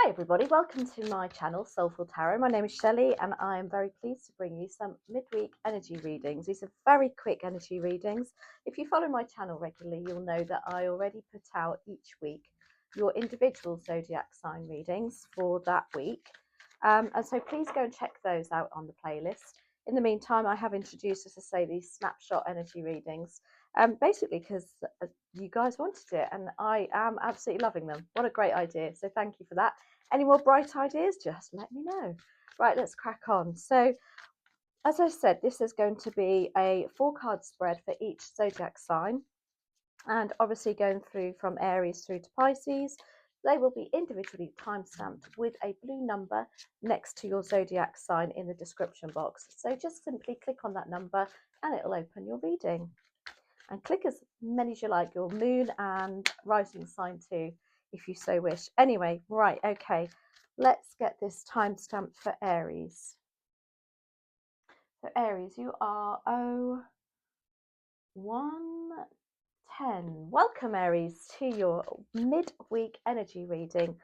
Hi everybody, welcome to my channel Soulful Tarot. My name is Shelley and I am very pleased to bring you some midweek energy readings. These are very quick energy readings. If you follow my channel regularly, you'll know that I already put out each week your individual zodiac sign readings for that week. And so please go and check those out on the playlist. In the meantime, I have introduced, as I say, these snapshot energy readings, basically because you guys wanted it and I am absolutely loving them. What a great idea. So thank you for that. Any more bright ideas? Just let me know. Right, let's crack on. So, as I said, this is going to be a 4-card spread for each zodiac sign. And obviously going through from Aries through to Pisces. They will be individually time-stamped with a blue number next to your zodiac sign in the description box. So just simply click on that number and it'll open your reading. And click as many as you like, your moon and rising sign too, if you so wish. Anyway, right, okay, let's get this time stamped for Aries. So Aries, you are 0110. Welcome Aries to your midweek energy reading.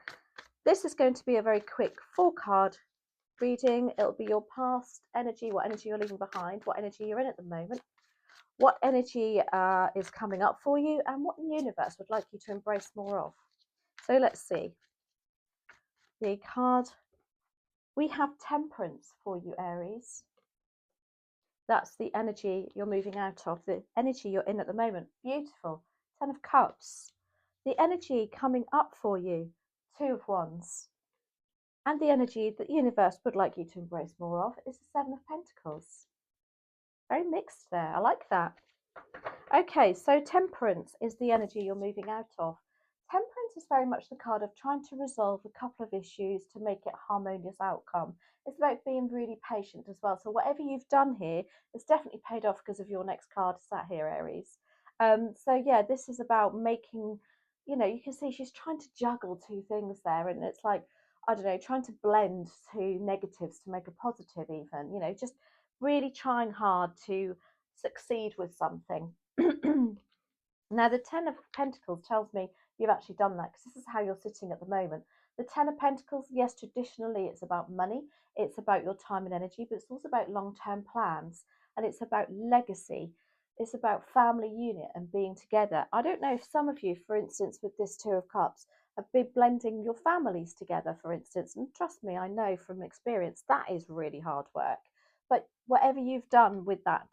This is going to be a very quick 4-card reading. It'll be your past energy, what energy you're leaving behind, what energy you're in at the moment, what energy is coming up for you, and what the universe would like you to embrace more of. So let's see. The card, we have Temperance for you, Aries. That's the energy you're moving out of, the energy you're in at the moment. Beautiful. 10 of Cups. The energy coming up for you, 2 of Wands. And the energy that the universe would like you to embrace more of is the 7 of Pentacles. Very mixed there. I like that. Okay, so Temperance is the energy you're moving out of. Temperance is very much the card of trying to resolve a couple of issues to make it a harmonious outcome. It's about being really patient as well. So whatever you've done here, it's definitely paid off because of your next card sat here, Aries. So yeah, this is about making, you can see she's trying to juggle 2 things there. And it's like, I don't know, trying to blend 2 negatives to make a positive even, just really trying hard to succeed with something. Now, the 10 of Pentacles tells me you've actually done that because this is how you're sitting at the moment. The 10 of Pentacles, yes, traditionally it's about money, it's about your time and energy, but it's also about long-term plans and it's about legacy. It's about family unit and being together. I don't know if some of you, for instance, with this 2 of Cups, have been blending your families together, for instance. And trust me, I know from experience that is really hard work. But whatever you've done with that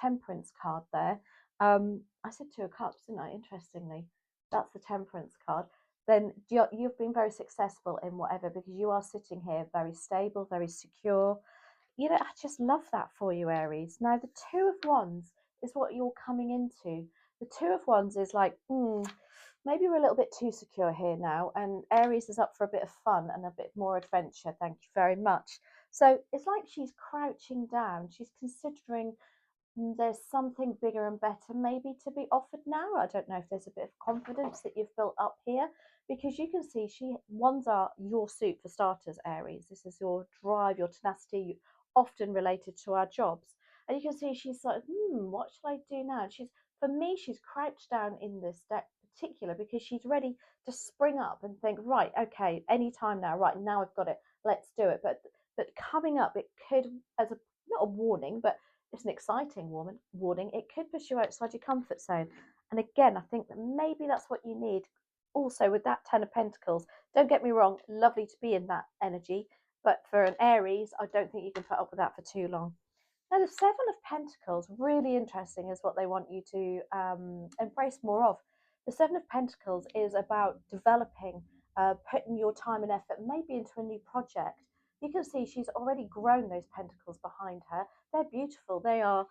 Temperance card there, I said 2 of Cups, didn't I? Interestingly, that's the Temperance card. Then you've been very successful in whatever because you are sitting here very stable, very secure. I just love that for you, Aries. Now, the 2 of Wands is what you're coming into. The 2 of Wands is like, maybe we're a little bit too secure here now. And Aries is up for a bit of fun and a bit more adventure. Thank you very much. So it's like she's crouching down. She's considering there's something bigger and better maybe to be offered now. I don't know if there's a bit of confidence that you've built up here because you can see Wands are your suit for starters, Aries. This is your drive, your tenacity, often related to our jobs. And you can see she's like, what shall I do now? For me, she's crouched down in this deck particular because she's ready to spring up and think, right, okay, anytime now, right, now I've got it, let's do it. But coming up, it could, as a not a warning, but it's an exciting warning. It could push you outside your comfort zone. And again, I think that maybe that's what you need. Also, with that 10 of Pentacles, don't get me wrong, lovely to be in that energy. But for an Aries, I don't think you can put up with that for too long. Now, the 7 of Pentacles, really interesting, is what they want you to embrace more of. The 7 of Pentacles is about developing, putting your time and effort maybe into a new project. You can see she's already grown those pentacles behind her. They're beautiful. They are,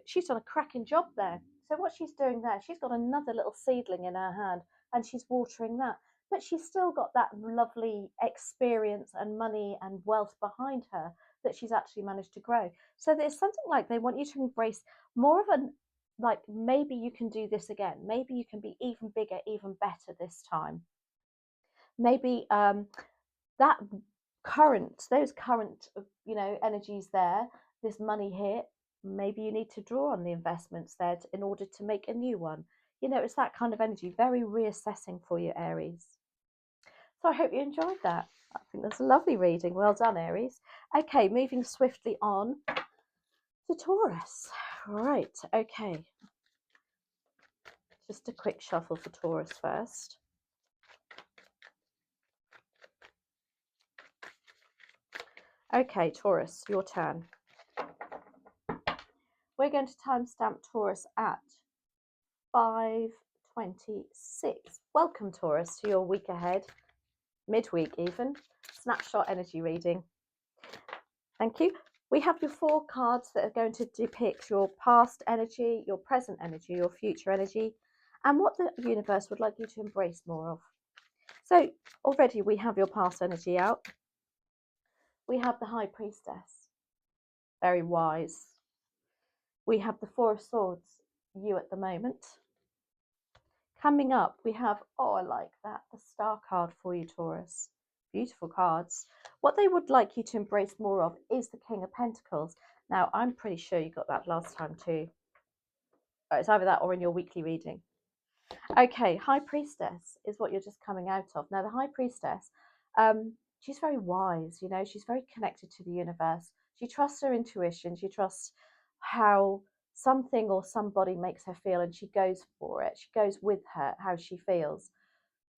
she's done a cracking job there. So what she's doing there, she's got another little seedling in her hand and she's watering that. But she's still got that lovely experience and money and wealth behind her that she's actually managed to grow. So there's something like they want you to embrace more of like maybe you can do this again. Maybe you can be even bigger, even better this time. Maybe those current energies there, this money here, maybe you need to draw on the investments there in order to make a new one. It's that kind of energy, very reassessing for you, Aries. So I hope you enjoyed that. I think that's a lovely reading. Well done, Aries. Okay, moving swiftly on to Taurus. Right, okay. Just a quick shuffle for Taurus first. Okay, Taurus, your turn. We're going to timestamp Taurus at 5:26. Welcome, Taurus, to your week ahead, midweek even, snapshot energy reading. Thank you. We have your 4 cards that are going to depict your past energy, your present energy, your future energy, and what the universe would like you to embrace more of. So already we have your past energy out. We have the High Priestess, very wise. We have the 4 of Swords, you at the moment. Coming up, we have, oh, I like that, the Star card for you, Taurus. Beautiful cards. What they would like you to embrace more of is the King of Pentacles. Now, I'm pretty sure you got that last time too. It's either that or in your weekly reading. Okay, High Priestess is what you're just coming out of. Now, the High Priestess, she's very wise, you know, she's very connected to the universe. She trusts her intuition. She trusts how something or somebody makes her feel, and she goes for it. She goes with her, how she feels.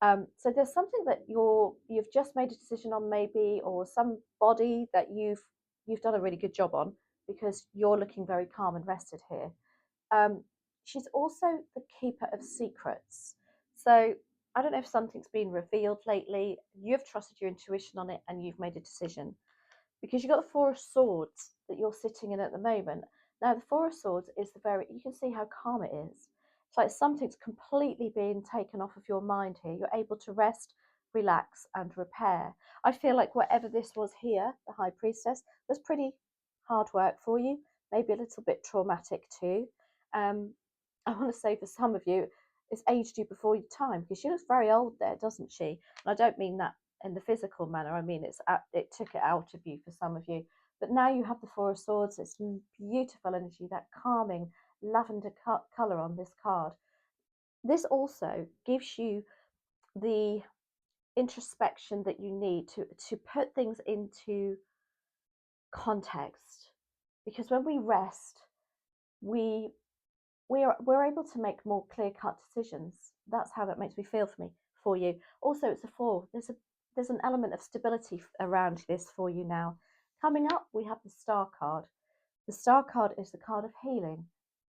So there's something that you've just made a decision on, maybe, or somebody that you've done a really good job on, because you're looking very calm and rested here. She's also the keeper of secrets. So I don't know if something's been revealed lately. You've trusted your intuition on it and you've made a decision, because you've got the 4 of Swords that you're sitting in at the moment. Now, the 4 of Swords is you can see how calm it is. It's like something's completely being taken off of your mind here. You're able to rest, relax, and repair. I feel like whatever this was here, the High Priestess, was pretty hard work for you, maybe a little bit traumatic too. I want to say for some of you, it's aged you before your time, because she looks very old there, doesn't she? And I don't mean that in the physical manner. I mean, it took it out of you for some of you. But now you have the 4 of Swords. It's beautiful energy, that calming lavender colour on this card. This also gives you the introspection that you need to put things into context, because when we rest, we're able to make more clear-cut decisions. That's how that makes me feel for you. Also, it's a 4. There's an element of stability around this for you now. Coming up, we have the Star card. The Star card is the card of healing.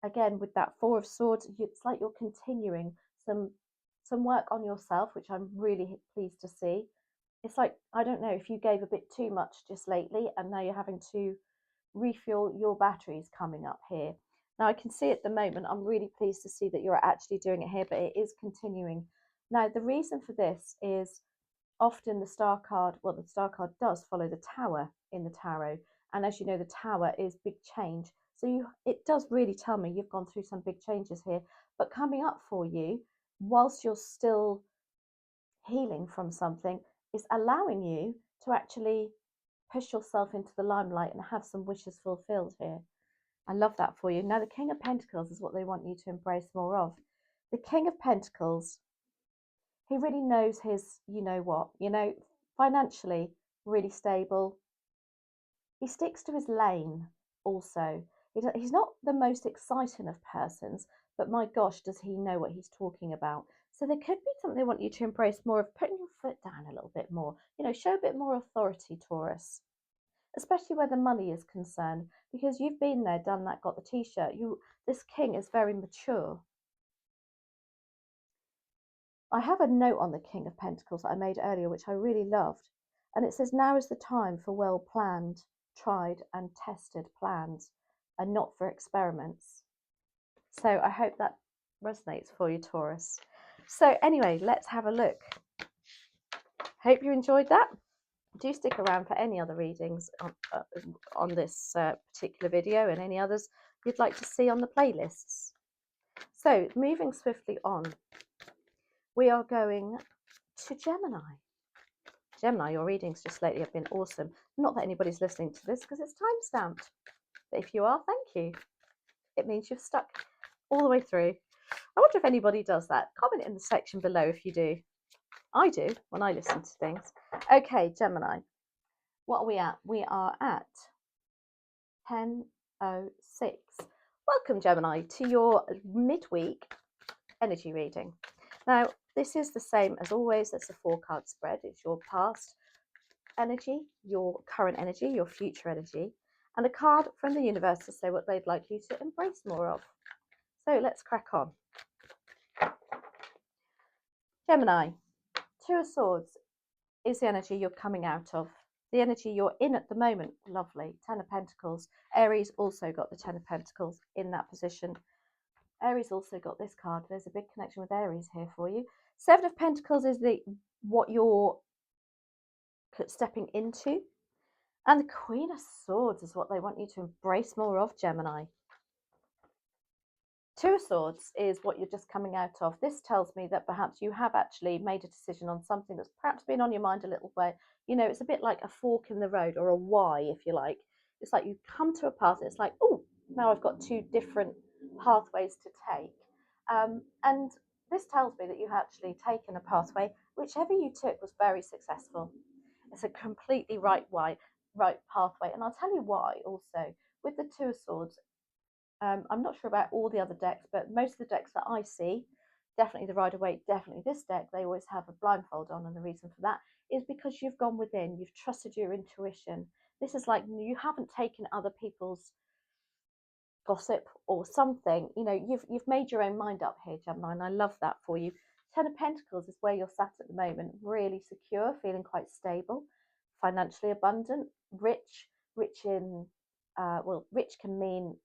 Again, with that 4 of Swords, it's like you're continuing some work on yourself, which I'm really pleased to see. It's like, I don't know, if you gave a bit too much just lately and now you're having to refuel your batteries coming up here. Now, I can see at the moment, I'm really pleased to see that you're actually doing it here, but it is continuing. Now, the reason for this is often the Star card does follow the Tower in the tarot. And as you know, the Tower is big change. So it does really tell me you've gone through some big changes here. But coming up for you, whilst you're still healing from something, is allowing you to actually push yourself into the limelight and have some wishes fulfilled here. I love that for you. Now, the King of Pentacles is what they want you to embrace more of. The King of Pentacles, he really knows his, financially really stable. He sticks to his lane also. He's not the most exciting of persons, but my gosh, does he know what he's talking about. So there could be something they want you to embrace more of, putting your foot down a little bit more. Show a bit more authority, Taurus, especially where the money is concerned, because you've been there, done that, got the t-shirt. This king is very mature. I have a note on the King of Pentacles that I made earlier, which I really loved. And it says, now is the time for well-planned, tried and tested plans, and not for experiments. So I hope that resonates for you, Taurus. So anyway, let's have a look. Hope you enjoyed that. Do stick around for any other readings on this particular video, and any others you'd like to see on the playlists. So moving swiftly on, we are going to Gemini. Gemini, your readings just lately have been awesome. Not that anybody's listening to this because it's time-stamped, but if you are, thank you. It means you've stuck all the way through. I wonder if anybody does that. Comment in the section below if you do. I do when I listen to things. Okay, Gemini, what are we at? We are at 10:06. Welcome, Gemini, to your midweek energy reading. Now, this is the same as always. It's a 4-card spread. It's your past energy, your current energy, your future energy, and a card from the universe to say what they'd like you to embrace more of. So let's crack on. Gemini, 2 of Swords is the energy you're coming out of. The energy you're in at the moment, lovely. 10 of Pentacles. Aries also got the 10 of Pentacles in that position. Aries also got this card. There's a big connection with Aries here for you. 7 of Pentacles is what you're stepping into. And the Queen of Swords is what they want you to embrace more of, Gemini. 2 of Swords is what you're just coming out of. This tells me that perhaps you have actually made a decision on something that's perhaps been on your mind a little way. You know, it's a bit like a fork in the road, or a Y, if you like. It's like you come to a path and it's like, oh, now I've got 2 different pathways to take. And this tells me that you've actually taken a pathway. Whichever you took was very successful. It's a completely right pathway. And I'll tell you why also. With the 2 of Swords, I'm not sure about all the other decks, but most of the decks that I see, definitely the Ryder Waite, definitely this deck, they always have a blindfold on. And the reason for that is because you've gone within, you've trusted your intuition. This is like you haven't taken other people's gossip or something. You know, you've made your own mind up here, Gemini, and I love that for you. 10 of Pentacles is where you're sat at the moment, really secure, feeling quite stable, financially abundant, rich in, rich can mean,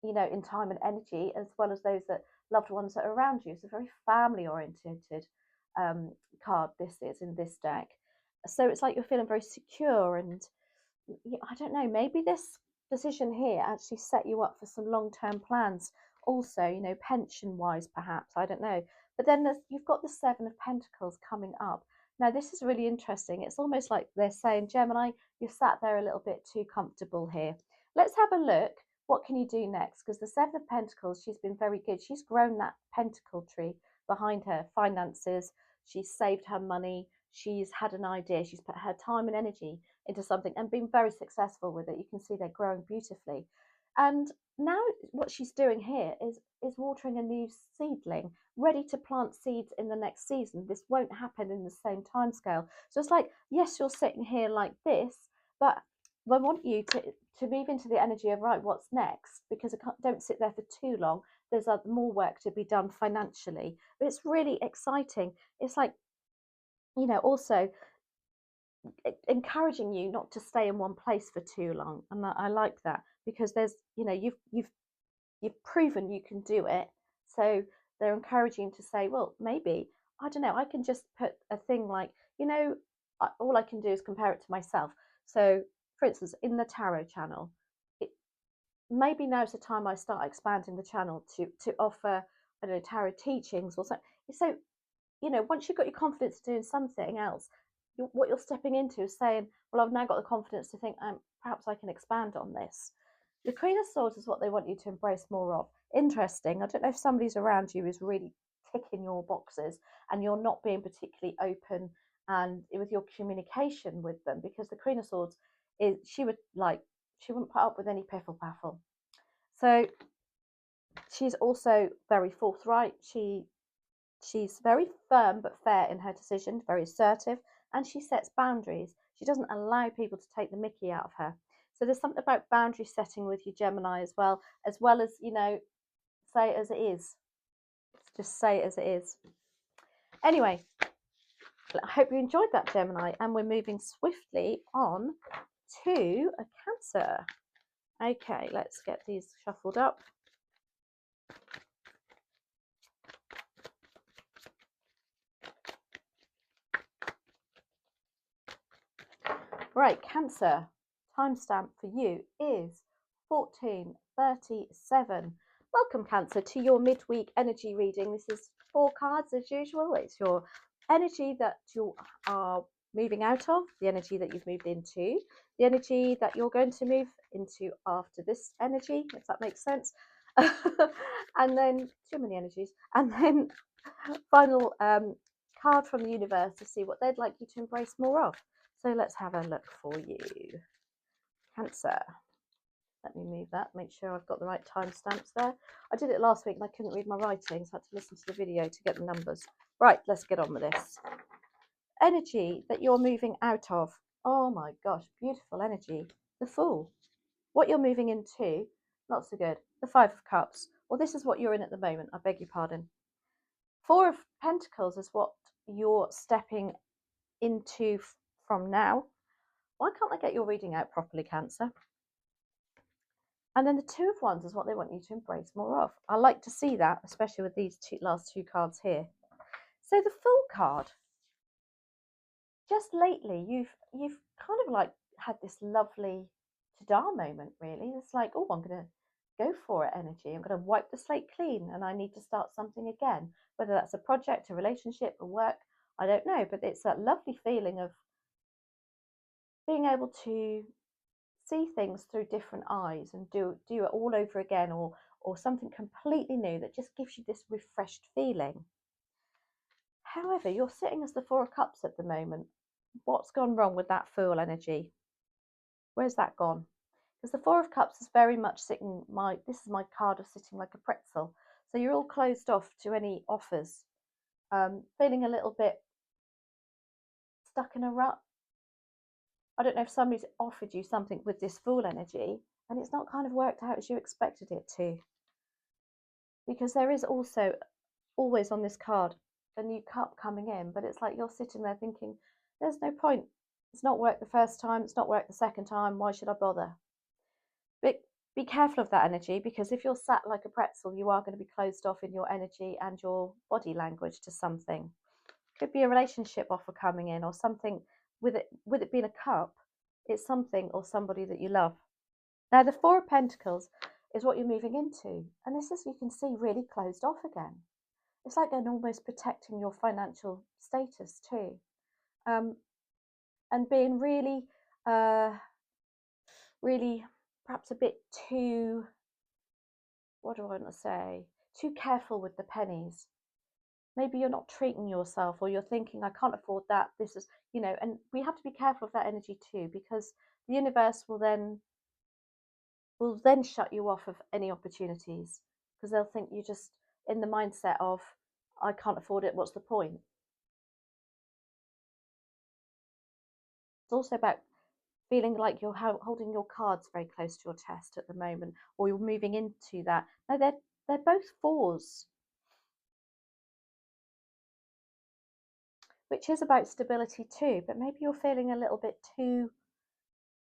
you know, in time and energy, as well as those that loved ones that are around you. It's a very family oriented card this is in this deck. So it's like you're feeling very secure, and I don't know, maybe this decision here actually set you up for some long-term plans also, you know, pension wise perhaps, I don't know. But then you've got the 7 of Pentacles coming up. Now this is really interesting. It's almost like they're saying, Gemini, you've sat there a little bit too comfortable here. Let's have a look. What can you do next? Because the 7 of Pentacles, she's been very good. She's grown that pentacle tree behind her finances. She's saved her money. She's had an idea. She's put her time and energy into something and been very successful with it. You can see they're growing beautifully. And now what she's doing here is watering a new seedling, ready to plant seeds in the next season. This won't happen in the same time scale. So it's like, yes, you're sitting here like this, but I want you to move into the energy of, right, what's next? Because don't sit there for too long. There's more work to be done financially. But it's really exciting. It's like, you know, also encouraging you not to stay in one place for too long. And I like that, because there's, you know, you've proven you can do it. So they're encouraging to say, well, maybe, I don't know, I can just put a thing like, you know, all I can do is compare it to myself. So for instance, in the tarot channel, maybe now's the time I start expanding the channel to offer, I don't know, tarot teachings or something. So, you know, once you've got your confidence doing something else, what you're stepping into is saying, well, I've now got the confidence to think, perhaps I can expand on this. The Queen of Swords is what they want you to embrace more of. Interesting. I don't know if somebody's around you is really ticking your boxes and you're not being particularly open and with your communication with them, because the Queen of Swords is, she wouldn't put up with any piffle paffle. So she's also very forthright. She's very firm but fair in her decision, very assertive, and she sets boundaries. She doesn't allow people to take the mickey out of her. So there's something about boundary setting with you, Gemini, as well as, you know, say it as it is. Just say it as it is. Anyway, I hope you enjoyed that, Gemini, and we're moving swiftly on to a Cancer. Okay, let's get these shuffled up. Right, Cancer, timestamp for you is 14:37. Welcome, Cancer, to your midweek energy reading. This is 4 cards as usual. It's your energy that you are moving out of, the energy that you've moved into, the energy that you're going to move into after this energy, if that makes sense. And then too many energies. And then final card from the universe to see what they'd like you to embrace more of. So let's have a look for you. Cancer. Let me move that, make sure I've got the right timestamps there. I did it last week and I couldn't read my writing, so I had to listen to the video to get the numbers. Right, let's get on with this. Energy that you're moving out of. Oh my gosh, beautiful energy. The Fool. What you're moving into, not so good. The Five of Cups. Well, this is what you're in at the moment. I beg your pardon. Four of Pentacles is what you're stepping into from now. Why can't I get your reading out properly, Cancer? And then the Two of Wands is what they want you to embrace more of. I like to see that, especially with these last two cards here. So the Fool card. Just lately, you've kind of like had this lovely ta-da moment, really. It's like, oh, I'm going to go for it energy. I'm going to wipe the slate clean and I need to start something again. Whether that's a project, a relationship, a work, I don't know. But it's that lovely feeling of being able to see things through different eyes and do it all over again, or something completely new that just gives you this refreshed feeling. However, you're sitting as the Four of Cups at the moment. What's gone wrong with that Fool energy? Where's that gone? Because the Four of Cups is very much sitting, this is my card of sitting like a pretzel. So you're all closed off to any offers, feeling a little bit stuck in a rut. I don't know if somebody's offered you something with this Fool energy and it's not kind of worked out as you expected it to. Because there is also always on this card a new cup coming in, but it's like you're sitting there thinking, there's no point. It's not worked the first time, it's not worked the second time, why should I bother? But be careful of that energy, because if you're sat like a pretzel, you are going to be closed off in your energy and your body language to something. Could be a relationship offer coming in, or something with it being a cup, it's something or somebody that you love. Now the Four of Pentacles is what you're moving into, and this is, you can see, really closed off again. It's like they're almost protecting your financial status too, and being really really perhaps a bit too, what do I want to say, too careful with the pennies. Maybe you're not treating yourself, or you're thinking, I can't afford that, this is, and we have to be careful of that energy too, because the universe will then shut you off of any opportunities, because they'll think you're just in the mindset of, I can't afford it, what's the point? It's also about feeling like you're holding your cards very close to your chest at the moment, or you're moving into that. No, they're both fours, which is about stability too, but maybe you're feeling a little bit too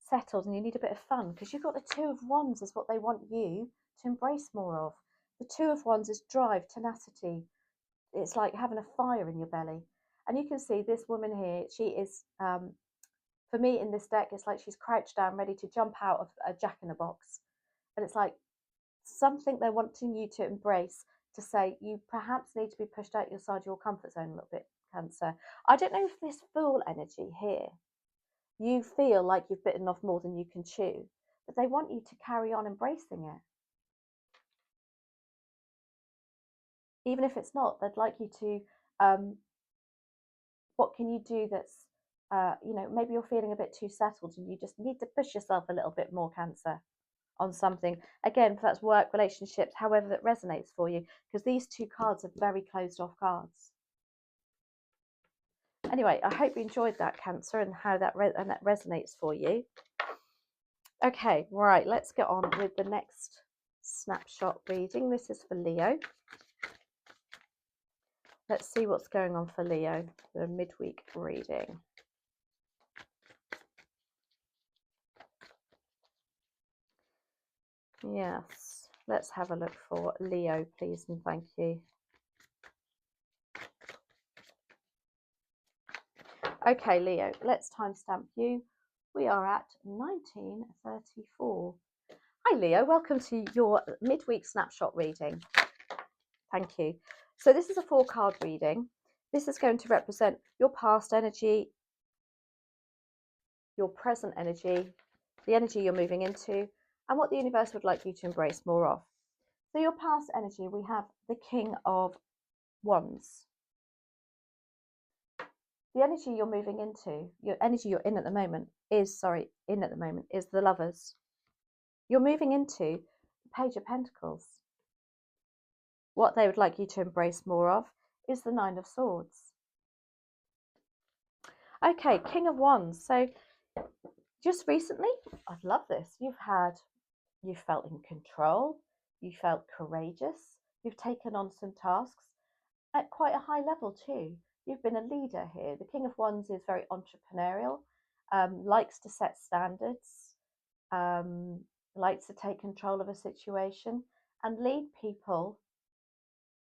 settled and you need a bit of fun, because you've got the Two of Wands is what they want you to embrace more of. The Two of Wands is drive, tenacity. It's like having a fire in your belly. And you can see this woman here, she is, for me in this deck, it's like she's crouched down ready to jump out of a jack-in-the-box. And it's like something they're wanting you to embrace, to say you perhaps need to be pushed out outside your comfort zone a little bit, Cancer. I don't know if this Fool energy here, you feel like you've bitten off more than you can chew, but they want you to carry on embracing it. Even if it's not, they'd like you to, what can you do that's, maybe you're feeling a bit too settled and you just need to push yourself a little bit more, Cancer, on something. Again, if that's work, relationships, however that resonates for you, because these two cards are very closed off cards. Anyway, I hope you enjoyed that, Cancer, and how that resonates for you. Okay, right, let's get on with the next snapshot reading. This is for Leo. Let's see what's going on for Leo, the midweek reading. Yes, let's have a look for Leo, please, and thank you. Okay, Leo, let's timestamp you. We are at 1934. Hi, Leo. Welcome to your midweek snapshot reading. Thank you. So this is a 4-card reading. This is going to represent your past energy, your present energy, the energy you're moving into, and what the universe would like you to embrace more of. So your past energy, we have the King of Wands. The energy you're moving into, your energy you're in at the moment is, is the Lovers. You're moving into the Page of Pentacles. What they would like you to embrace more of is the Nine of Swords. Okay, King of Wands. So just recently, I love this. You felt in control. You felt courageous. You've taken on some tasks at quite a high level too. You've been a leader here. The King of Wands is very entrepreneurial, likes to set standards, likes to take control of a situation and lead people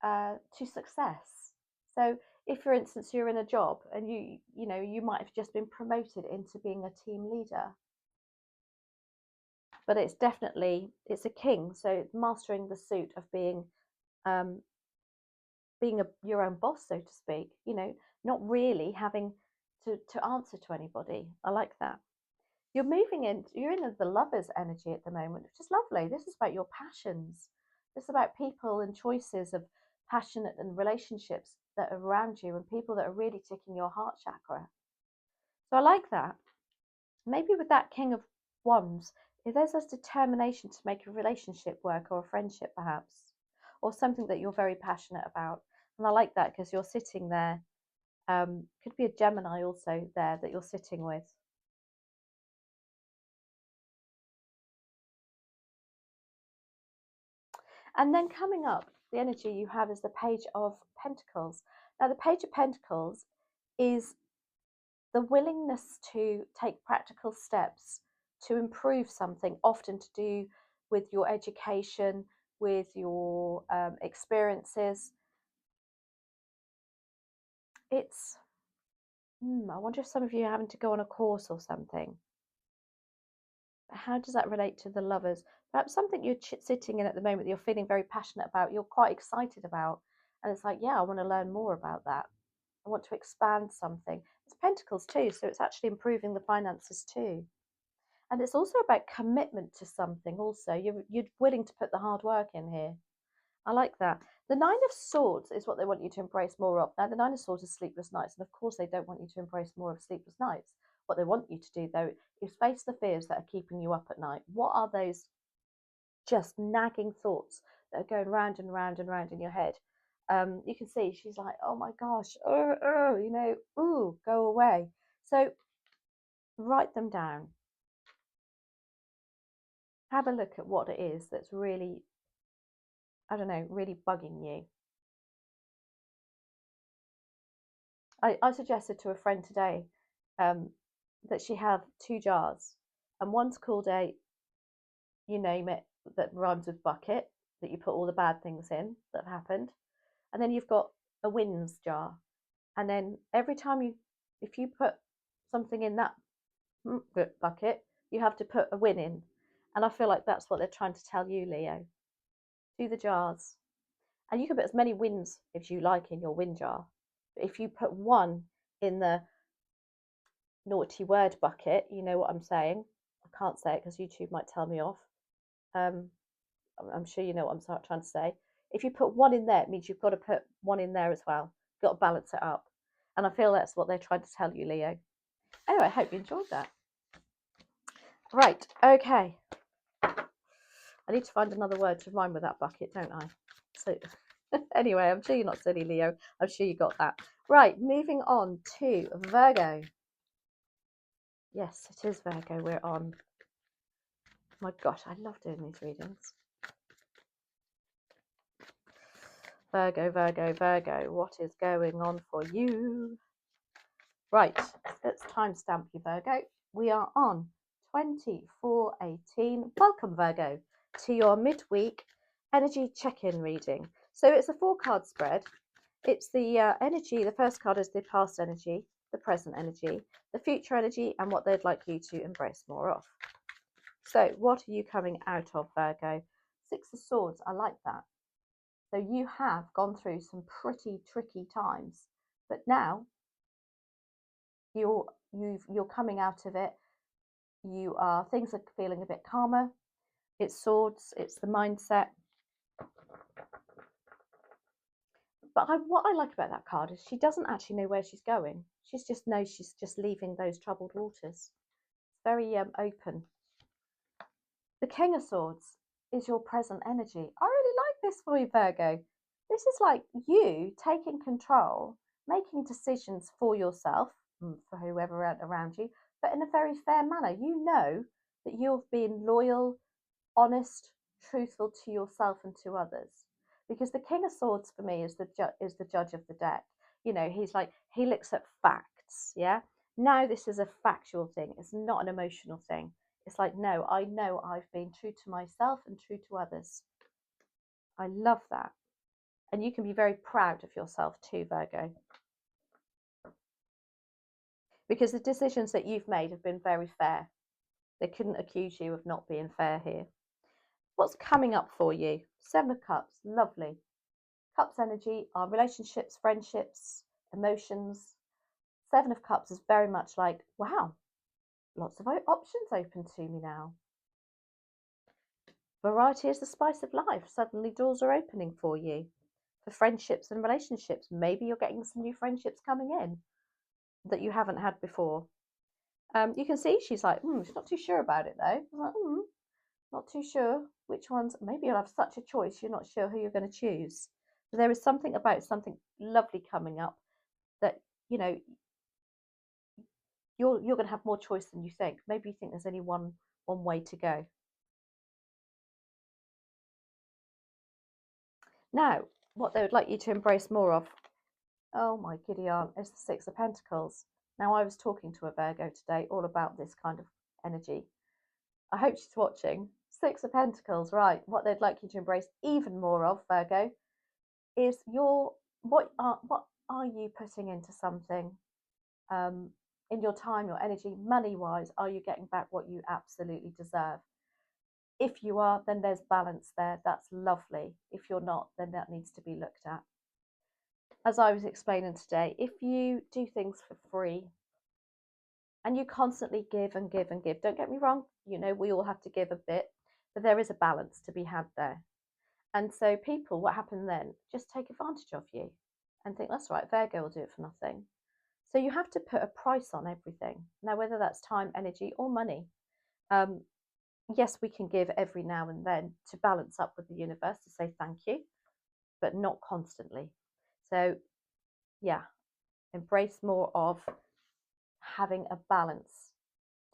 to success. So if, for instance, you're in a job and you might have just been promoted into being a team leader, but it's a king, so it's mastering the suit of being your own boss, so to speak. Not really having to answer to anybody. I like that. You're in the Lovers energy at the moment, which is lovely. This is about your passions. This is about people and choices of passionate and relationships that are around you and people that are really ticking your heart chakra. So I like that. Maybe with that King of Wands, if there's this determination to make a relationship work or a friendship perhaps, or something that you're very passionate about. And I like that because you're sitting there. Could be a Gemini also there that you're sitting with. And then coming up, the energy you have is the Page of Pentacles. Now, the Page of Pentacles is the willingness to take practical steps to improve something, often to do with your education, with your experiences. It's, I wonder if some of you are having to go on a course or something. How does that relate to the Lovers? Perhaps something you're sitting in at the moment that you're feeling very passionate about, you're quite excited about, and it's like, yeah, I want to learn more about that. I want to expand something. It's Pentacles too, so it's actually improving the finances too. And it's also about commitment to something also. You're willing to put the hard work in here. I like that. The Nine of Swords is what they want you to embrace more of. Now, the Nine of Swords is sleepless nights, and of course they don't want you to embrace more of sleepless nights. What they want you to do, though, is face the fears that are keeping you up at night. What are those just nagging thoughts that are going round and round and round in your head? You can see she's like, oh my gosh, ooh, go away. So write them down. Have a look at what it is that's really, I don't know, really bugging you. I suggested to a friend today that she have 2 jars, and one's called a, you name it, that rhymes with bucket, that you put all the bad things in that have happened, and then you've got a wins jar, and then every time if you put something in that bucket, you have to put a win in, and I feel like that's what they're trying to tell you, Leo. Do the jars, and you can put as many wins as you like in your win jar, but if you put one in the naughty word bucket, you know what I'm saying. I can't say it because YouTube might tell me off. I'm sure you know what I'm trying to say. If you put one in there, it means you've got to put one in there as well. You've got to balance it up. And I feel that's what they're trying to tell you, Leo. Anyway, I hope you enjoyed that. Right, okay. I need to find another word to rhyme with that bucket, don't I? So anyway, I'm sure you're not silly, Leo. I'm sure you got that. Right, moving on to Virgo. Yes, it is Virgo we're on. My gosh, I love doing these readings. Virgo, Virgo, Virgo, what is going on for you? Right, let's timestamp you, Virgo. We are on 24/18. Welcome, Virgo, to your midweek energy check-in reading. So it's a 4-card spread. It's the energy. The first card is the past energy, the present energy, the future energy, and what they'd like you to embrace more of. So what are you coming out of, Virgo? 6 of Swords, I like that. So you have gone through some pretty tricky times, but now you're coming out of it. Things are feeling a bit calmer. It's Swords, it's the mindset. But what I like about that card is she doesn't actually know where she's going. She just knows she's just leaving those troubled waters. Very open. The King of Swords is your present energy. I really like this for you, Virgo. This is like you taking control, making decisions for yourself, for whoever around you, but in a very fair manner. You know that you've been loyal, honest, truthful to yourself and to others. Because the King of Swords for me is the judge of the deck. You know, he's like, he looks at facts. Yeah. Now this is a factual thing. It's not an emotional thing. It's like, no, I know I've been true to myself and true to others. I love that. And you can be very proud of yourself too, Virgo. Because the decisions that you've made have been very fair. They couldn't accuse you of not being fair here. What's coming up for you? Seven of Cups, lovely. Cups energy are relationships, friendships, emotions. Seven of Cups is very much like, wow, lots of options open to me now. Variety is the spice of life. Suddenly doors are opening for you. For friendships and relationships, maybe you're getting some new friendships coming in that you haven't had before. You can see she's like, she's not too sure about it though. I'm like, not too sure which ones. Maybe you'll have such a choice, you're not sure who you're going to choose. But there is something about something lovely coming up that, you know, you're going to have more choice than you think. Maybe you think there's only one way to go. Now, what they would like you to embrace more of, oh my giddy aunt, is the Six of Pentacles. Now, I was talking to a Virgo today all about this kind of energy. I hope she's watching. Six of Pentacles, right. What they'd like you to embrace even more of, Virgo, is what are you putting into something in your time, your energy, money-wise? Are you getting back what you absolutely deserve? If you are, then there's balance there. That's lovely. If you're not, then that needs to be looked at. As I was explaining today, if you do things for free and you constantly give and give and give, don't get me wrong, you know, we all have to give a bit, but there is a balance to be had there. And so people, what happen then, just take advantage of you and think, that's right, Virgo will do it for nothing. So you have to put a price on everything. Now, whether that's time, energy, or money. Yes, we can give every now and then to balance up with the universe to say thank you, but not constantly. So, yeah, embrace more of having a balance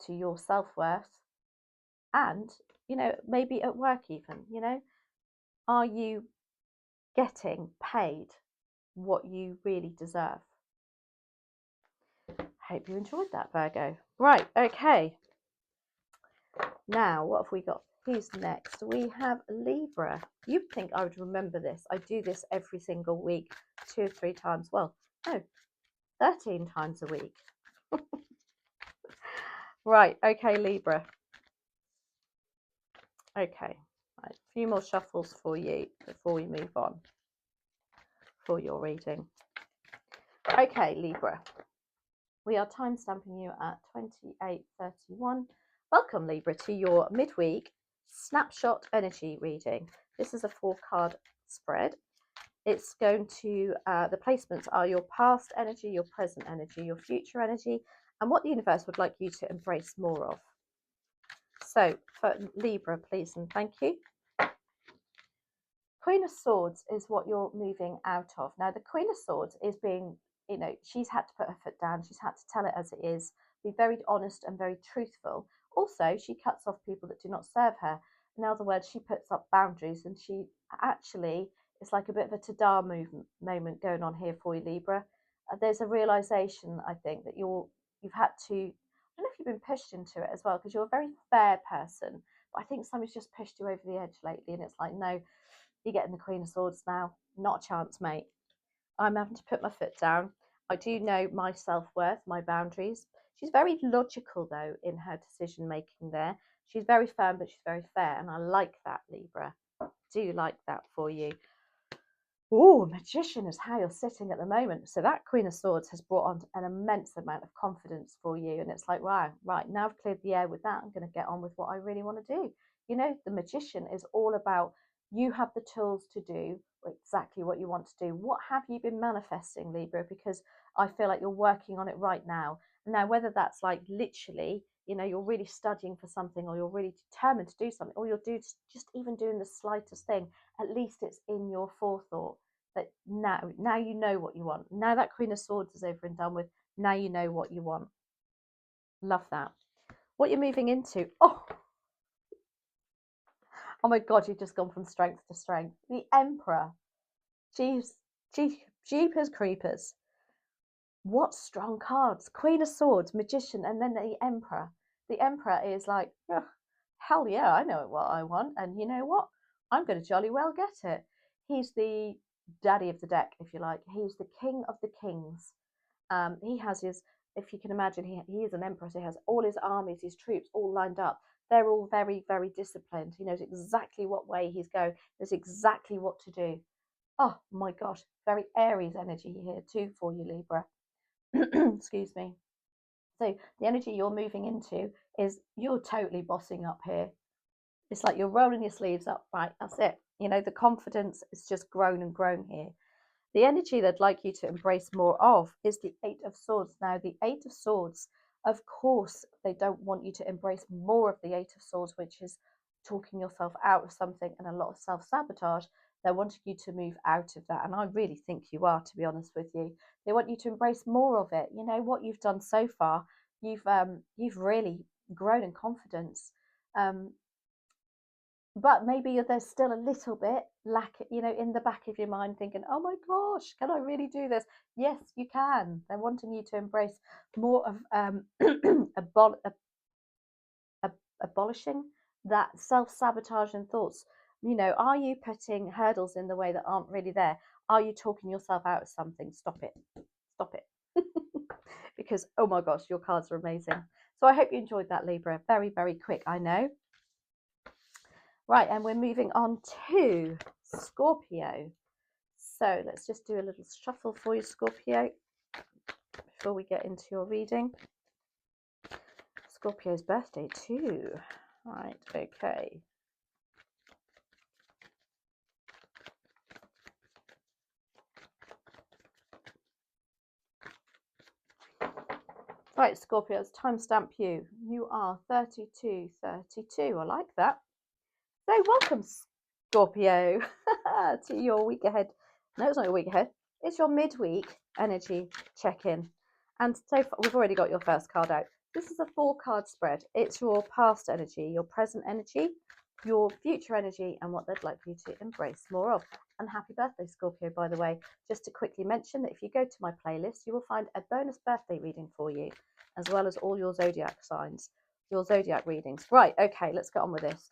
to your self-worth and, you know, maybe at work even, you know, are you getting paid what you really deserve? Hope you enjoyed that, Virgo. Right, okay. Now, what have we got? Who's next? We have Libra. You'd think I would remember this. I do this every single week, 2 or 3 times. Well, no, 13 times a week. Right, okay, Libra. Okay, right, a few more shuffles for you before we move on for your reading. Okay, Libra. We are time stamping you at 28:31. Welcome, Libra, to your midweek snapshot energy reading. This is a 4-card spread. It's going to, the placements are your past energy, your present energy, your future energy, and what the universe would like you to embrace more of. So, for Libra, please and thank you. Queen of Swords is what you're moving out of. Now, the Queen of Swords is being, you know, she's had to put her foot down. She's had to tell it as it is, be very honest and very truthful. Also, she cuts off people that do not serve her. In other words, she puts up boundaries, and she actually, it's like a bit of a ta-da moment going on here for you, Libra. There's a realization, I think, that you've had to, I don't know if you've been pushed into it as well, because you're a very fair person, but I think somebody's just pushed you over the edge lately, and it's like, no, you're getting the Queen of Swords now. Not a chance, mate. I'm having to put my foot down. I do know my self-worth, my boundaries. She's very logical, though, in her decision-making there. She's very firm, but she's very fair, and I like that, Libra. I do like that for you. Oh, Magician is how you're sitting at the moment. So that Queen of Swords has brought on an immense amount of confidence for you, and it's like, wow, right, now I've cleared the air with that. I'm going to get on with what I really want to do. You know, the Magician is all about you have the tools to do exactly what you want to do. What have you been manifesting, Libra? Because I feel like you're working on it right now. Now, whether that's like literally, you know, you're really studying for something, or you're really determined to do something, or you're just even doing the slightest thing, at least it's in your forethought that now you know what you want. Now that Queen of Swords is over and done with, now you know what you want. Love that. What you're moving into, oh my God, you've just gone from strength to strength. The Emperor. Jeepers creepers. What strong cards. Queen of Swords, Magician, and then the Emperor. The Emperor is like, oh, hell yeah, I know what I want. And you know what? I'm going to jolly well get it. He's the daddy of the deck, if you like. He's the king of the kings. He has his, if you can imagine, he is an emperor, so he has all his armies, his troops all lined up. They're all very, very disciplined. He knows exactly what way he's going, knows exactly what to do. Oh my gosh, very Aries energy here too for you, Libra. Excuse me. So the energy you're moving into is you're totally bossing up here. It's like you're rolling your sleeves up, right? That's it. You know, the confidence is just grown and grown here. The energy they'd like you to embrace more of is the Eight of Swords. Now, the Eight of Swords, of course, they don't want you to embrace more of the Eight of Swords, which is talking yourself out of something and a lot of self-sabotage. They're wanting you to move out of that. And I really think you are, to be honest with you. They want you to embrace more of it. You know, what you've done so far, you've really grown in confidence. But maybe there's still a little bit lack, you know, in the back of your mind thinking, oh my gosh, can I really do this? Yes, you can. They're wanting you to embrace more of abolishing that self-sabotaging thoughts. You know, are you putting hurdles in the way that aren't really there? Are you talking yourself out of something? Stop it. Stop it. Because, oh my gosh, your cards are amazing. So I hope you enjoyed that, Libra. Very, very quick, I know. Right, and we're moving on to Scorpio. So let's just do a little shuffle for you, Scorpio, before we get into your reading. Scorpio's birthday too. Right, okay. Right, Scorpios, timestamp you. You are 3232. I like that. So welcome, Scorpio, to your week ahead. No, it's not your week ahead. It's your midweek energy check-in. And so far, we've already got your first card out. This is a 4-card spread. It's your past energy, your present energy, your future energy, and what they'd like you to embrace more of. And happy birthday, Scorpio, by the way. Just to quickly mention that if you go to my playlist, you will find a bonus birthday reading for you, as well as all your zodiac signs, your zodiac readings. Right, okay, let's get on with this.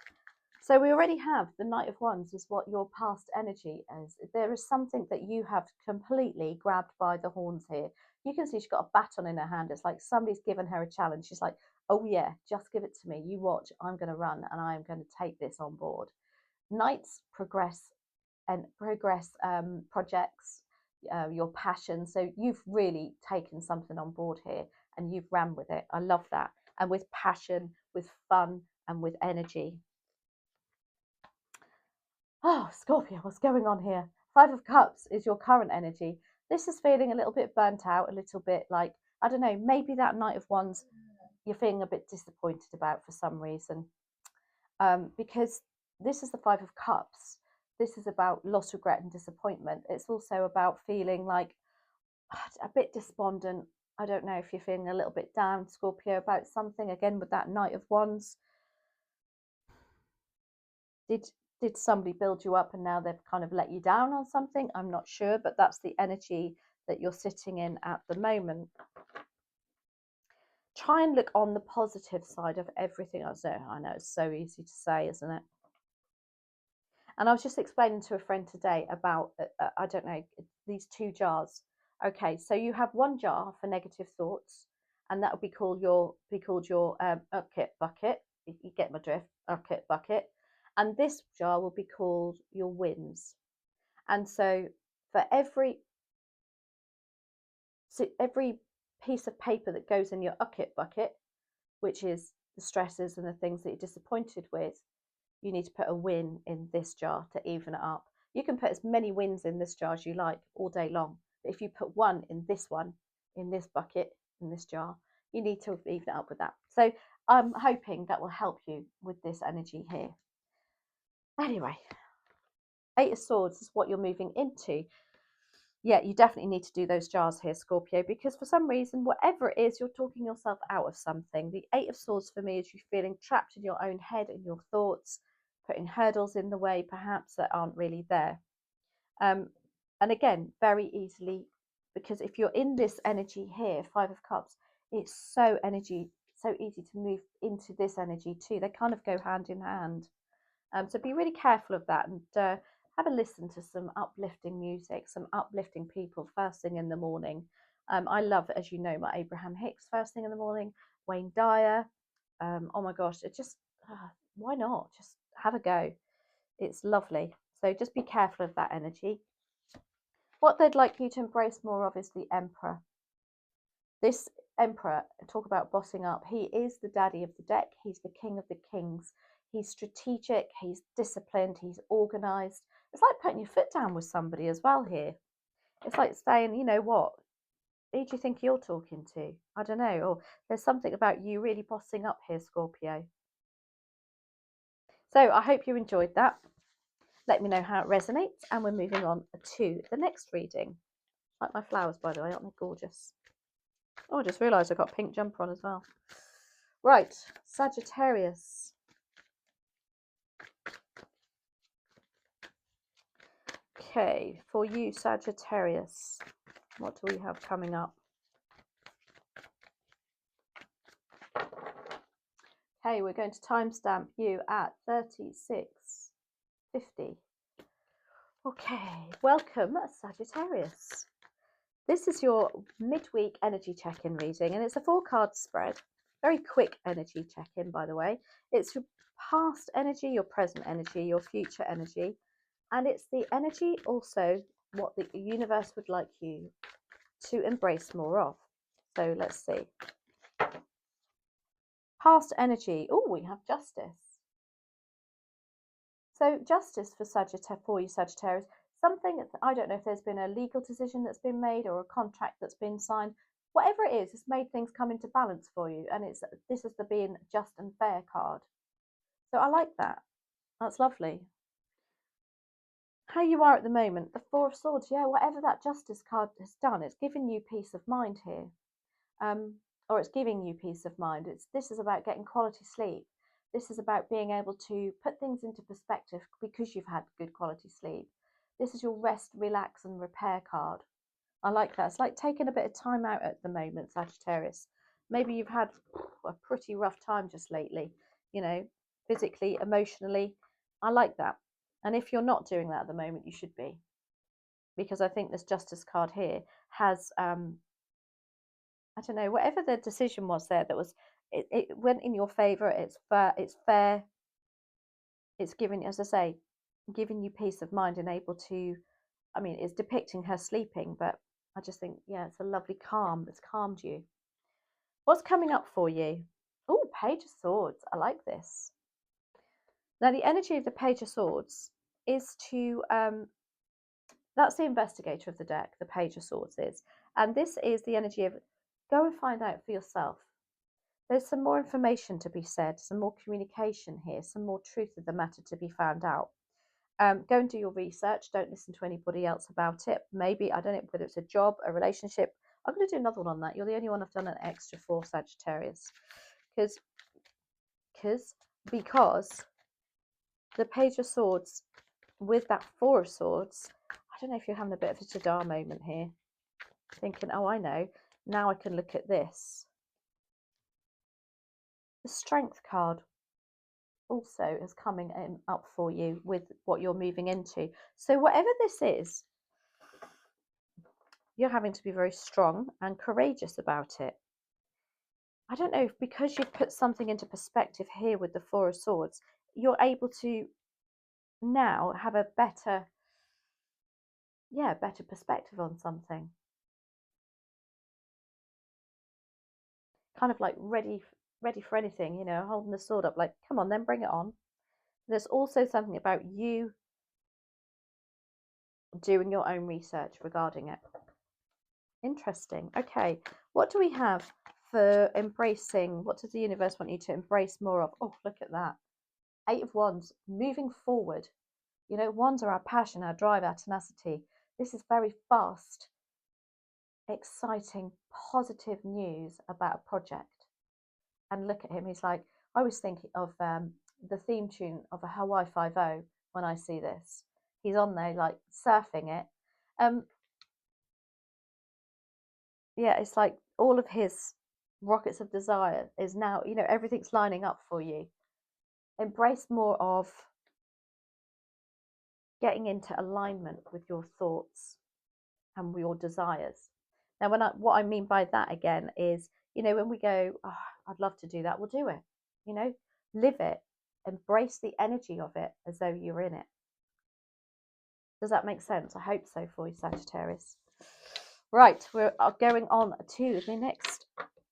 So we already have the Knight of Wands is what your past energy is. There is something that you have completely grabbed by the horns here. You can see she's got a baton in her hand. It's like somebody's given her a challenge. She's like, oh yeah, just give it to me. You watch, I'm going to run and I'm going to take this on board. Knights progress projects, your passion. So you've really taken something on board here and you've ran with it. I love that. And with passion, with fun, and with energy. Oh, Scorpio, what's going on here? 5 of Cups is your current energy. This is feeling a little bit burnt out, a little bit like, I don't know, maybe that Knight of Wands you're feeling a bit disappointed about for some reason. Because this is the 5 of Cups. This is about loss, regret, and disappointment. It's also about feeling like a bit despondent. I don't know if you're feeling a little bit down, Scorpio, about something. Again, with that Knight of Wands. Did somebody build you up and now they've kind of let you down on something? I'm not sure, but that's the energy that you're sitting in at the moment. Try and look on the positive side of everything. I know it's so easy to say, isn't it? And I was just explaining to a friend today about, I don't know, these 2 jars. Okay, so you have one jar for negative thoughts, and that would be called your bucket. You get my drift, bucket. And this jar will be called your wins. And so for every piece of paper that goes in your bucket, which is the stresses and the things that you're disappointed with, you need to put a win in this jar to even it up. You can put as many wins in this jar as you like all day long. But if you put one in this one, in this bucket, in this jar. You need to even it up with that. So I'm hoping that will help you with this energy here. Anyway, Eight of Swords is what you're moving into. Yeah, you definitely need to do those jars here, Scorpio, because for some reason, whatever it is, you're talking yourself out of something. The Eight of Swords for me is you feeling trapped in your own head and your thoughts, putting hurdles in the way perhaps that aren't really there. And again, very easily, because if you're in this energy here, Five of Cups, it's so easy to move into this energy too. They kind of go hand in hand. So be really careful of that, and have a listen to some uplifting music, some uplifting people first thing in the morning. I love, as you know, my Abraham Hicks first thing in the morning, Wayne Dyer. Oh my gosh, it just, why not? Just have a go. It's lovely. So just be careful of that energy. What they'd like you to embrace more of is the Emperor. This Emperor, talk about bossing up, he is the daddy of the deck. He's the king of the kings. He's strategic, he's disciplined, he's organised. It's like putting your foot down with somebody as well here. It's like saying, you know what, who do you think you're talking to? I don't know. Or there's something about you really bossing up here, Scorpio. So I hope you enjoyed that. Let me know how it resonates, and we're moving on to the next reading. Like my flowers, by the way, aren't they gorgeous? Oh, I just realised I've got a pink jumper on as well. Right, Sagittarius. Okay, for you, Sagittarius, what do we have coming up? Okay, we're going to timestamp you at 36:50. Okay, welcome, Sagittarius. This is your midweek energy check-in reading, and it's a 4-card spread. Very quick energy check-in, by the way. It's your past energy, your present energy, your future energy, and it's the energy also what the universe would like you to embrace more of. So let's see. Past energy. Oh, we have Justice. So justice for you, Sagittarius. Something, I don't know if there's been a legal decision that's been made or a contract that's been signed. Whatever it is, it's made things come into balance for you. And this is the being just and fair card. So I like that. That's lovely. How you are at the moment, the Four of Swords. Yeah, whatever that Justice card has done, it's given you peace of mind here. Or it's giving you peace of mind. This is about getting quality sleep. This is about being able to put things into perspective because you've had good quality sleep. This is your rest, relax, and repair card. I like that. It's like taking a bit of time out at the moment, Sagittarius. Maybe you've had a pretty rough time just lately, you know, physically, emotionally. I like that. And if you're not doing that at the moment, you should be. Because I think this Justice card here has I don't know, whatever the decision was there that was, it went in your favour. It's fair. It's giving, as I say, giving you peace of mind and able to, I mean, it's depicting her sleeping, but I just think, yeah, it's a lovely calm. It's calmed you. What's coming up for you? Oh, Page of Swords. I like this. Now, the energy of the Page of Swords is to, that's the investigator of the deck, the Page of Swords is. And this is the energy of go and find out for yourself. There's some more information to be said, some more communication here, some more truth of the matter to be found out. Go and do your research. Don't listen to anybody else about it. Maybe, I don't know whether it's a job, a relationship. I'm going to do another one on that. You're the only one I've done an extra for, Sagittarius. Because the Page of Swords with that Four of Swords, I don't know if you're having a bit of a Jadar moment here. Thinking, oh, I know. Now I can look at this. The Strength card also is coming up for you with what you're moving into. So whatever this is, you're having to be very strong and courageous about it. I don't know if because you've put something into perspective here with the Four of Swords, you're able to now have a better perspective on something. Kind of like ready for anything, you know, holding the sword up like, come on, then bring it on. There's also something about you doing your own research regarding it. Interesting. Okay, what do we have for embracing? What does the universe want you to embrace more of? Oh, look at that. Eight of Wands, moving forward. You know, wands are our passion, our drive, our tenacity. This is very fast, exciting, positive news about a project. And look at him, he's like, I was thinking of the theme tune of a Hawaii Five-O when I see this. He's on there like surfing it. Yeah, it's like all of his rockets of desire is now, you know, everything's lining up for you. Embrace more of getting into alignment with your thoughts and your desires. Now, what I mean by that again is, you know, when we go, oh, I'd love to do that, we'll do it. You know, live it, embrace the energy of it as though you're in it. Does that make sense? I hope so for you, Sagittarius. Right, we're going on to the next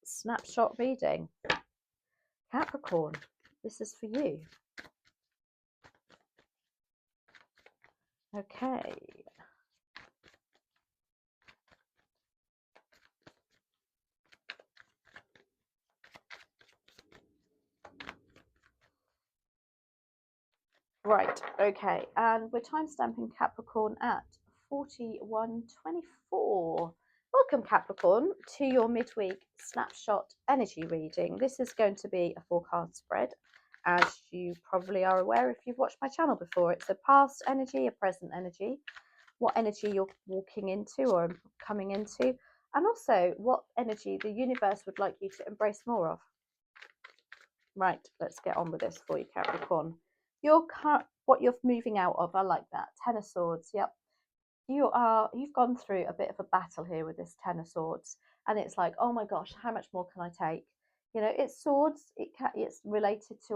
snapshot reading. Capricorn, this is for you. Okay. Right, okay, and we're timestamping Capricorn at 41:24. Welcome, Capricorn, to your midweek snapshot energy reading. This is going to be a 4-card spread, as you probably are aware if you've watched my channel before. It's a past energy, a present energy, what energy you're walking into or coming into, and also what energy the universe would like you to embrace more of. Right, let's get on with this for you, Capricorn. What you're moving out of, I like that. Ten of Swords, yep. You've gone through a bit of a battle here with this Ten of Swords, and it's like, oh my gosh, how much more can I take? You know, it's swords. It's related to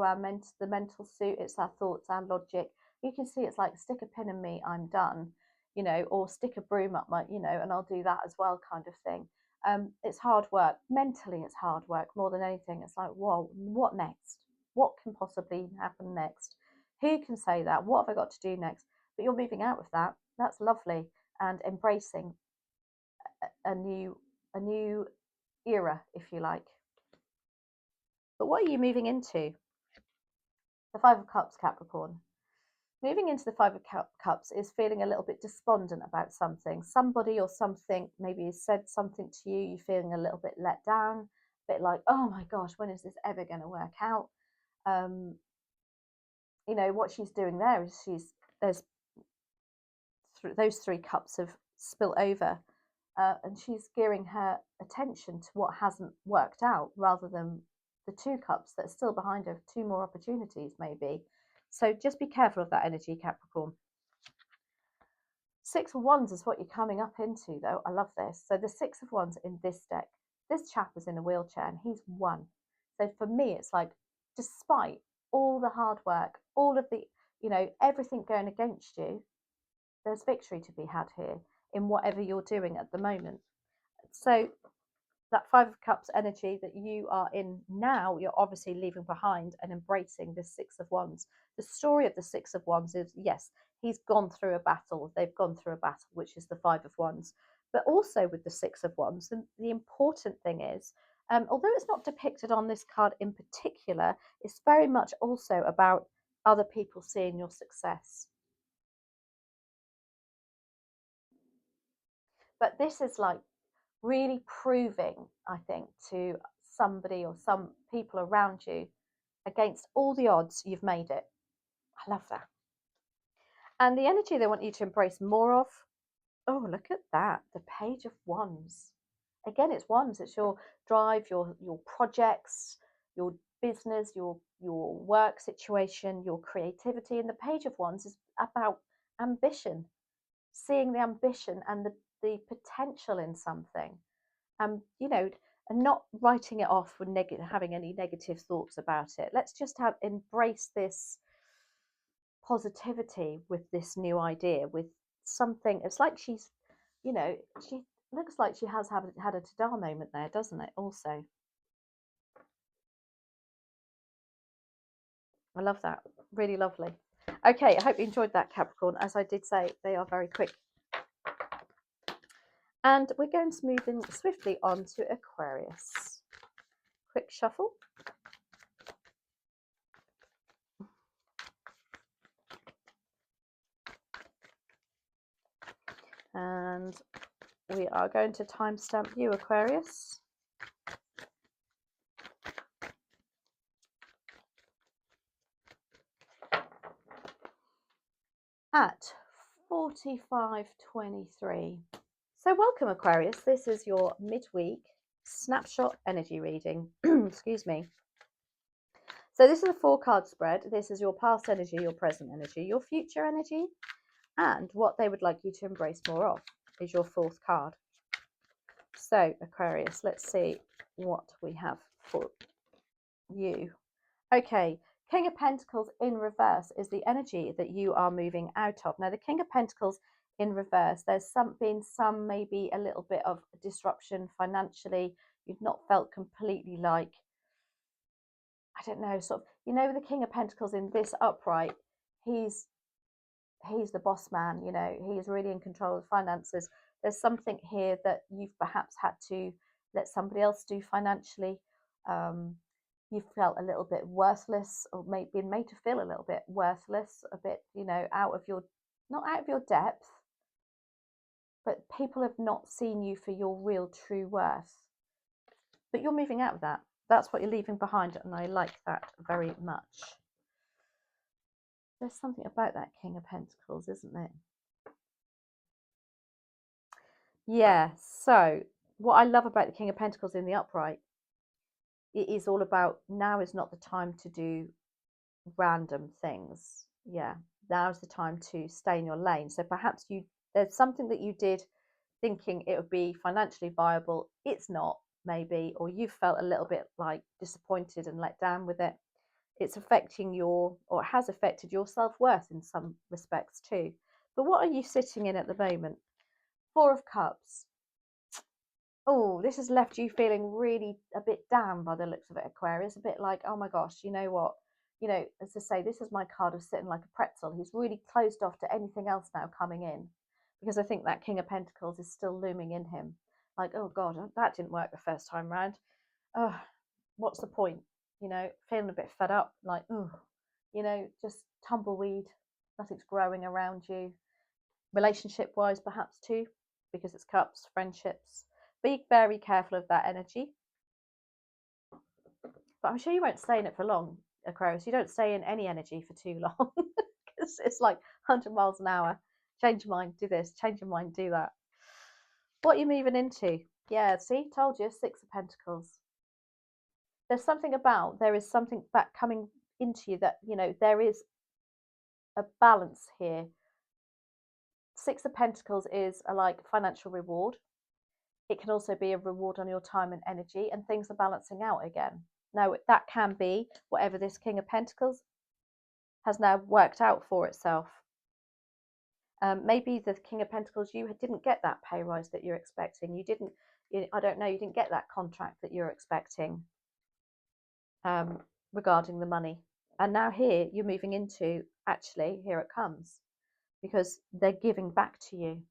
the mental suit. It's our thoughts, our logic. You can see it's like stick a pin in me, I'm done. You know, or stick a broom up my, you know, and I'll do that as well, kind of thing. It's hard work. Mentally, it's hard work more than anything. It's like, whoa, what next? What can possibly happen next? Who can say that? What have I got to do next? But you're moving out of that. That's lovely, and embracing a new era, if you like. But what are you moving into? The Five of Cups, Capricorn. Moving into the Five of Cups is feeling a little bit despondent about something. Somebody or something maybe has said something to you. You're feeling a little bit let down, a bit like, oh my gosh, when is this ever going to work out? You know, what she's doing there is there's those 3 cups have spilt over, and she's gearing her attention to what hasn't worked out rather than the 2 cups that are still behind her, 2 more opportunities maybe. So just be careful of that energy, Capricorn. 6 of Wands is what you're coming up into, though. I love this. So the 6 of Wands in this deck, this chap is in a wheelchair and he's won. So for me, it's like, despite all the hard work, all of the, you know, everything going against you, there's victory to be had here in whatever you're doing at the moment. So that 5 of Cups energy that you are in now, you're obviously leaving behind and embracing this 6 of Wands. The story of the 6 of Wands is, yes, he's gone through a battle. They've gone through a battle, which is the 5 of Wands. But also with the 6 of Wands, the important thing is, although it's not depicted on this card in particular, it's very much also about other people seeing your success. But this is like really proving, I think, to somebody or some people around you, against all the odds, you've made it. I love that. And the energy they want you to embrace more of, oh, look at that. The Page of Wands. Again, it's wands. It's your drive, your projects, your business, your work situation, your creativity. And the Page of Wands is about ambition, seeing the ambition and the potential in something. You know, and not writing it off with having any negative thoughts about it. Let's just embrace this positivity with this new idea, with something. It's like she's, you know, she looks like she has had a ta-da moment there, doesn't it? Also, I love that. Really lovely. Okay, I hope you enjoyed that, Capricorn. As I did say, they are very quick. And we're going to move in swiftly on to Aquarius. Quick shuffle. And we are going to timestamp you, Aquarius. At 45:23. So welcome, Aquarius. This is your midweek snapshot energy reading. Excuse me. So this is a 4-card spread. This is your past energy, your present energy, your future energy, and what they would like you to embrace more of is your 4th card. So Aquarius, let's see what we have for you. Okay, King of Pentacles in reverse is the energy that you are moving out of. Now, the King of Pentacles in reverse, there's been some maybe a little bit of disruption financially. You've not felt completely like, I don't know, sort of, you know, the King of Pentacles in this upright, he's the boss man, you know, he's really in control of finances. There's something here that you've perhaps had to let somebody else do financially. You felt a little bit worthless, or been made to feel a little bit worthless, a bit, you know, out of your, not out of your depth, but people have not seen you for your real true worth. But you're moving out of that. That's what you're leaving behind, and I like that very much. There's something about that King of Pentacles, isn't there? Yeah, so what I love about the King of Pentacles in the upright, it is all about now is not the time to do random things. Yeah, now's the time to stay in your lane. So perhaps there's something that you did thinking it would be financially viable. It's not, maybe, or you felt a little bit like disappointed and let down with it. It's affecting or it has affected your self-worth in some respects too. But what are you sitting in at the moment? 4 of Cups. Oh, this has left you feeling really a bit down by the looks of it, Aquarius. A bit like, oh my gosh, you know what? You know, as I say, this is my card of sitting like a pretzel. He's really closed off to anything else now coming in, because I think that King of Pentacles is still looming in him. Like, oh God, that didn't work the first time round. Oh, what's the point? You know, feeling a bit fed up, like, oh, you know, just tumbleweed. Nothing's growing around you. Relationship-wise, perhaps too, because it's cups, friendships. Be very careful of that energy. But I'm sure you won't stay in it for long, Aquarius. You don't stay in any energy for too long, because it's like 100 miles an hour. Change your mind, do this. Change your mind, do that. What are you moving into? Yeah, see, told you, 6 of Pentacles. There's something about, there is something back coming into you that, you know, there is a balance here. 6 of Pentacles is a like financial reward. It can also be a reward on your time and energy, and things are balancing out again. Now, that can be whatever this King of Pentacles has now worked out for itself. Maybe the King of Pentacles, you didn't get that pay rise that you're expecting. You didn't, I don't know, you didn't get that contract that you're expecting regarding the money. And now here you're moving into, actually, here it comes, because they're giving back to you.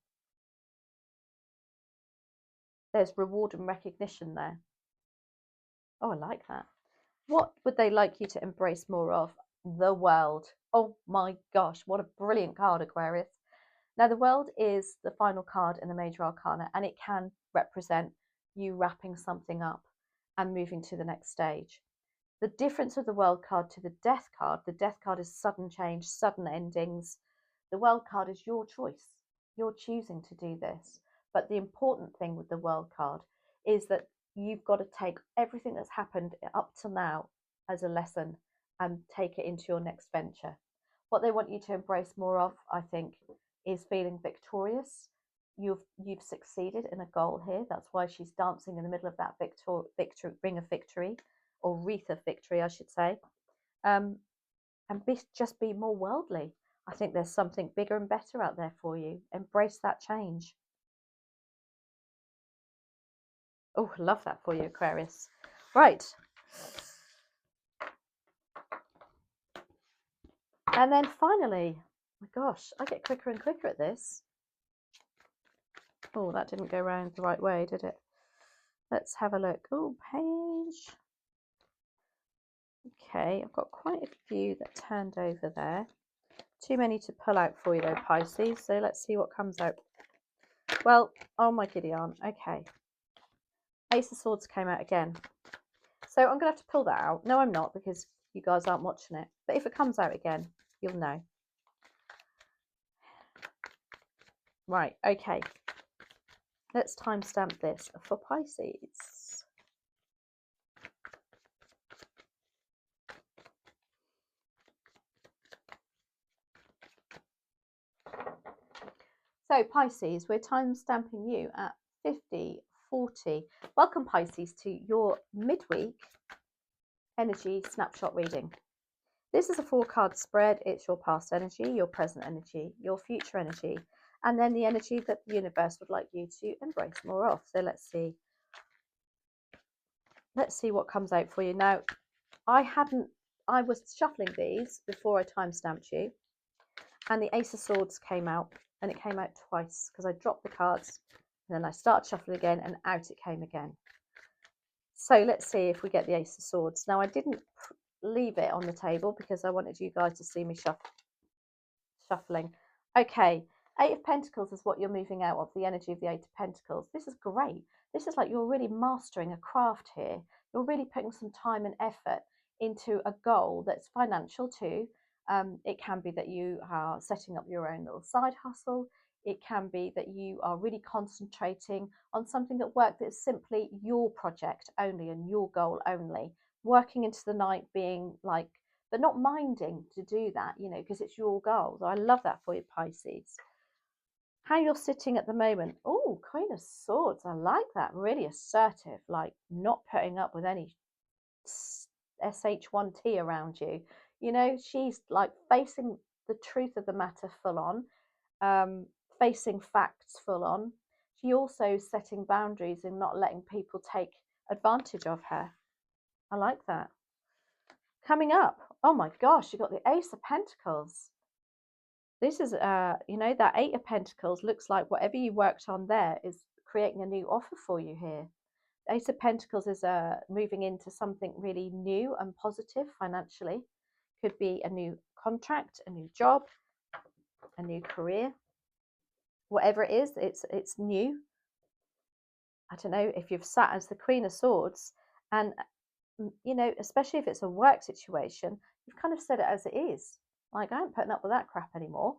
There's reward and recognition there. Oh, I like that. What would they like you to embrace more of? The World. Oh my gosh, what a brilliant card, Aquarius. Now, the World is the final card in the Major Arcana, and it can represent you wrapping something up and moving to the next stage. The difference of the World card to the Death card is sudden change, sudden endings. The World card is your choice. You're choosing to do this. But the important thing with the World card is that you've got to take everything that's happened up to now as a lesson and take it into your next venture. What they want you to embrace more of, I think, is feeling victorious. You've succeeded in a goal here. That's why she's dancing in the middle of that ring of victory, or wreath of victory, I should say. And just be more worldly. I think there's something bigger and better out there for you. Embrace that change. Oh, love that for you, Aquarius. Right. And then finally, oh my gosh, I get quicker and quicker at this. Oh, that didn't go round the right way, did it? Let's have a look. Oh, page. Okay, I've got quite a few that turned over there. Too many to pull out for you though, Pisces. So let's see what comes out. Well, oh my giddy aunt. Okay. Ace of Swords came out again. So I'm going to have to pull that out. No, I'm not, because you guys aren't watching it. But if it comes out again, you'll know. Right, okay. Let's timestamp this for Pisces. So Pisces, we're timestamping you at 50:40. Welcome Pisces to your midweek energy snapshot reading. This is a 4-card spread. It's your past energy, your present energy, your future energy, and then the energy that the universe would like you to embrace more of. So let's see what comes out for you. Now, I was shuffling these before I timestamped you, and the Ace of Swords came out, and it came out twice because I dropped the cards and then I started shuffling again and out it came again. So let's see if we get the Ace of Swords. Now, I didn't leave it on the table because I wanted you guys to see me shuffling. Okay, Eight of Pentacles is what you're moving out of, the energy of the Eight of Pentacles. This is great. This is like you're really mastering a craft here. You're really putting some time and effort into a goal that's financial too. It can be that you are setting up your own little side hustle. It can be that you are really concentrating on something at work that's simply your project only and your goal only. Working into the night, being like, but not minding to do that, you know, because it's your goal. So I love that for you, Pisces. How you're sitting at the moment. Oh, Queen of Swords. I like that. Really assertive, like not putting up with any SH1T around you. You know, she's like facing the truth of the matter full on, facing facts full on. She also setting boundaries and not letting people take advantage of her. I like that. Coming up, oh my gosh, you got the Ace of Pentacles. This is, you know, that Eight of Pentacles looks like whatever you worked on there is creating a new offer for you here. Ace of Pentacles is moving into something really new and positive financially. Could be a new contract, a new job, a new career. Whatever it is, it's new. I don't know if you've sat as the Queen of Swords and, you know, especially if it's a work situation, you've kind of said it as it is. Like, I ain't putting up with that crap anymore.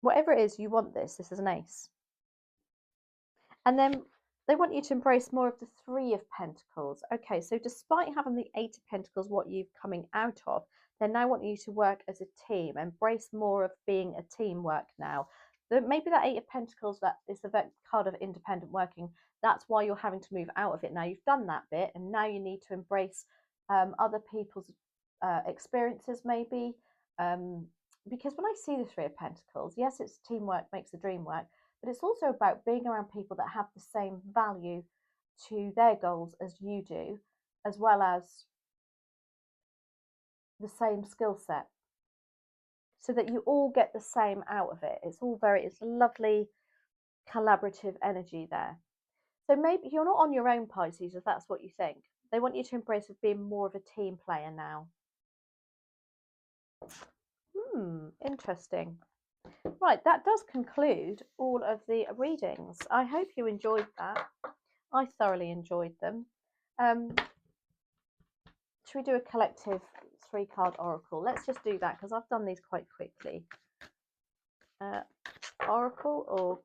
Whatever it is, you want this. This is an ace. And then they want you to embrace more of the Three of Pentacles. Okay, so despite having the Eight of Pentacles, what you're coming out of, they now want you to work as a team, embrace more of being a teamwork now. Maybe that Eight of Pentacles, that is the card of independent working. That's why you're having to move out of it now. You've done that bit, and now you need to embrace other people's experiences, maybe. Because when I see the Three of Pentacles, yes, it's teamwork makes the dream work, but it's also about being around people that have the same value to their goals as you do, as well as the same skill set, so that you all get the same out of it. It's lovely collaborative energy there. So maybe you're not on your own, Pisces, if that's what you think. They want you to embrace of being more of a team player now. Interesting. Right, that does conclude all of the readings. I hope you enjoyed that. I thoroughly enjoyed them. Should we do a collective 3-card oracle? Let's just do that because I've done these quite quickly. Oracle or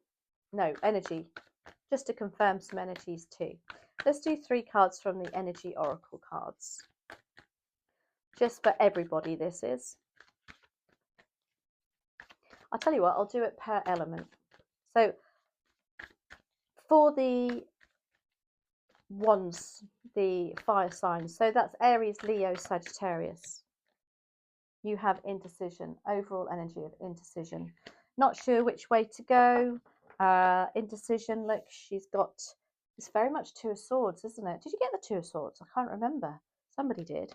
no, energy, just to confirm some energies too. Let's do 3 cards from the energy oracle cards. Just for everybody, this is. I'll tell you what, I'll do it per element. So for the wands, the fire signs, so that's Aries, Leo, Sagittarius. You have indecision, overall energy of indecision. Not sure which way to go. Indecision, look, she's got, it's very much Two of Swords, isn't it? Did you get the Two of Swords? I can't remember. Somebody did.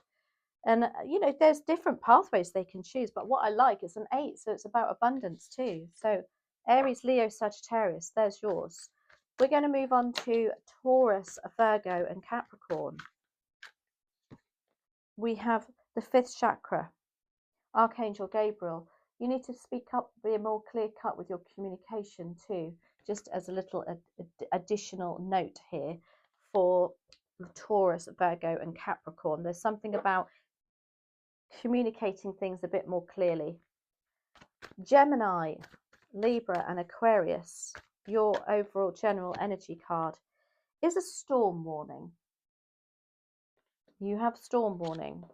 And, you know, there's different pathways they can choose. But what I like is an 8. So it's about abundance too. So Aries, Leo, Sagittarius, there's yours. We're going to move on to Taurus, Virgo, and Capricorn. We have the 5th chakra, Archangel Gabriel. You need to speak up, be more clear cut with your communication too, just as a little additional note here for Taurus, Virgo, and Capricorn. There's something about communicating things a bit more clearly. Gemini, Libra, and Aquarius, your overall general energy card is a storm warning. You have storm warning.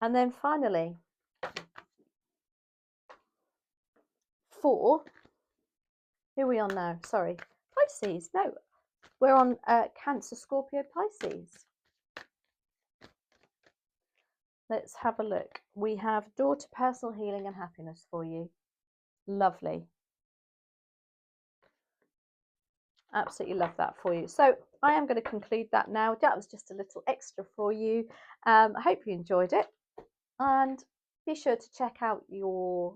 And then finally, for, who are we on now? Sorry, Pisces. No, we're on Cancer, Scorpio, Pisces. Let's have a look. We have door to personal healing and happiness for you. Lovely. Absolutely love that for you. So I am going to conclude that now. That was just a little extra for you. I hope you enjoyed it. And be sure to check out your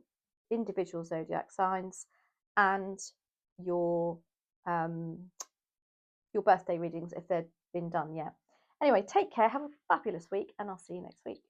individual zodiac signs and your birthday readings if they've been done yet. Anyway, take care. Have a fabulous week, and I'll see you next week.